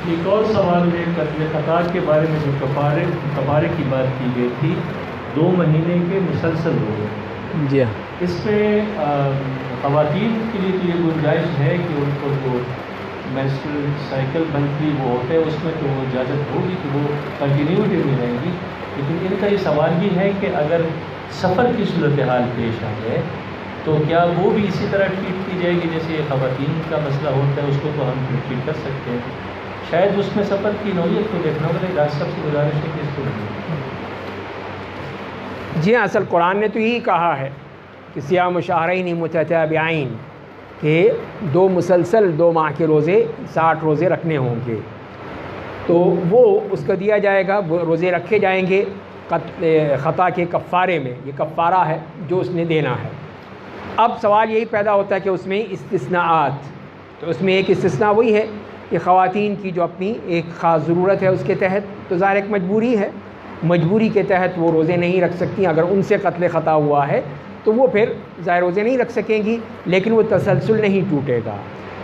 ایک اور سوال ہے قتل خطا کے بارے میں، جو کفارے کی بات کی گئی تھی، 2 مہینے کے مسلسل ہو گئے. جی ہاں. اس پہ خواتین کے لیے تو یہ گنجائش ہے کہ ان کو جو مینسٹرل سائیکل بنتی وہ ہوتا ہے، اس میں تو وہ اجازت ہوگی کہ وہ کنٹینیوٹی میں رہیں گی. لیکن ان کا یہ سوال یہ ہے کہ اگر سفر کی صورتحال پیش آ جائے تو کیا وہ بھی اسی طرح ٹریٹ کی جائے گی جیسے خواتین کا مسئلہ ہوتا ہے؟ اس کو تو ہم ٹریٹ کر سکتے ہیں، شاید اس میں سفر کی نوعیت کو دیکھنا ہوگا. ڈاکٹر صاحب سے گزارش ہے کہ اس کو جی ہاں، اصل قرآن نے تو یہی کہا ہے کہ صیام شہرین متتابعین، کہ 2 مسلسل 2 ماہ کے روزے 60 روزے رکھنے ہوں گے. تو وہ اس کو دیا جائے گا، وہ روزے رکھے جائیں گے خطا کے کفارے میں. یہ کفارہ ہے جو اس نے دینا ہے. اب سوال یہی پیدا ہوتا ہے کہ اس میں استثناءات، تو اس میں ایک استثناء وہی ہے کہ خواتین کی جو اپنی ایک خاص ضرورت ہے اس کے تحت، تو ظاہر ایک مجبوری ہے، مجبوری کے تحت وہ روزے نہیں رکھ سکتی. اگر ان سے قتل خطا ہوا ہے تو وہ پھر ظاہر روزے نہیں رکھ سکیں گی، لیکن وہ تسلسل نہیں ٹوٹے گا،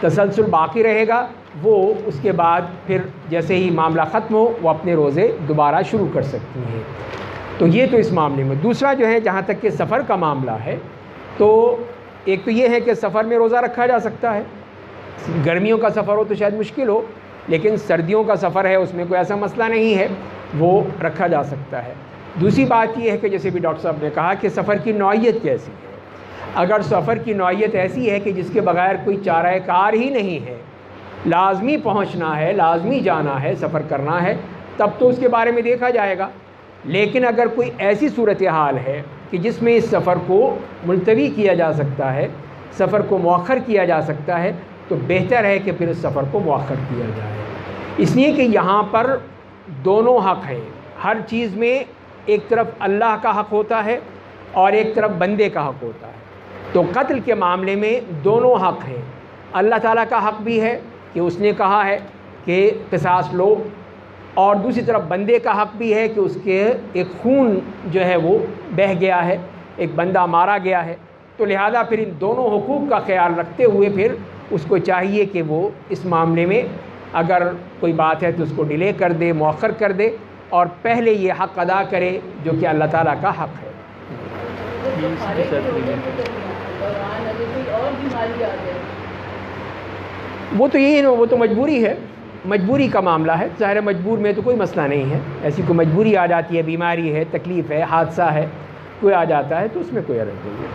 تسلسل باقی رہے گا. وہ اس کے بعد پھر جیسے ہی معاملہ ختم ہو وہ اپنے روزے دوبارہ شروع کر سکتی ہیں. تو یہ تو اس معاملے میں. دوسرا جو ہے، جہاں تک کہ سفر کا معاملہ ہے، تو ایک تو یہ ہے کہ سفر میں روزہ رکھا جا سکتا ہے. گرمیوں کا سفر ہو تو شاید مشکل ہو، لیکن سردیوں کا سفر ہے اس میں کوئی ایسا مسئلہ نہیں ہے، وہ رکھا جا سکتا ہے. دوسری بات یہ ہے کہ جیسے بھی ڈاکٹر صاحب نے کہا کہ سفر کی نوعیت کیسی ہے. اگر سفر کی نوعیت ایسی ہے کہ جس کے بغیر کوئی چارہ کار ہی نہیں ہے، لازمی پہنچنا ہے، لازمی جانا ہے، سفر کرنا ہے، تب تو اس کے بارے میں دیکھا جائے گا. لیکن اگر کوئی ایسی صورتحال ہے کہ جس میں اس سفر کو ملتوی کیا جا سکتا ہے، سفر کو مؤخر کیا جا سکتا ہے، تو بہتر ہے کہ پھر اس سفر کو مؤخر کیا جائے. اس لیے کہ یہاں پر دونوں حق ہیں. ہر چیز میں ایک طرف اللہ کا حق ہوتا ہے اور ایک طرف بندے کا حق ہوتا ہے. تو قتل کے معاملے میں دونوں حق ہیں. اللہ تعالیٰ کا حق بھی ہے کہ اس نے کہا ہے کہ قصاص لو، اور دوسری طرف بندے کا حق بھی ہے کہ اس کے ایک خون جو ہے وہ بہہ گیا ہے، ایک بندہ مارا گیا ہے. تو لہذا پھر ان دونوں حقوق کا خیال رکھتے ہوئے پھر اس کو چاہیے کہ وہ اس معاملے میں اگر کوئی بات ہے تو اس کو ڈیلے کر دے، مؤخر کر دے، اور پہلے یہ حق ادا کرے جو کہ اللہ تعالیٰ کا حق ہے. وہ تو یہی ہے، وہ تو مجبوری ہے، مجبوری کا معاملہ ہے. ظاہر مجبور میں تو کوئی مسئلہ نہیں ہے. ایسی کوئی مجبوری آ جاتی ہے، بیماری ہے، تکلیف ہے، حادثہ ہے، کوئی آ جاتا ہے تو اس میں کوئی حرج نہیں ہے.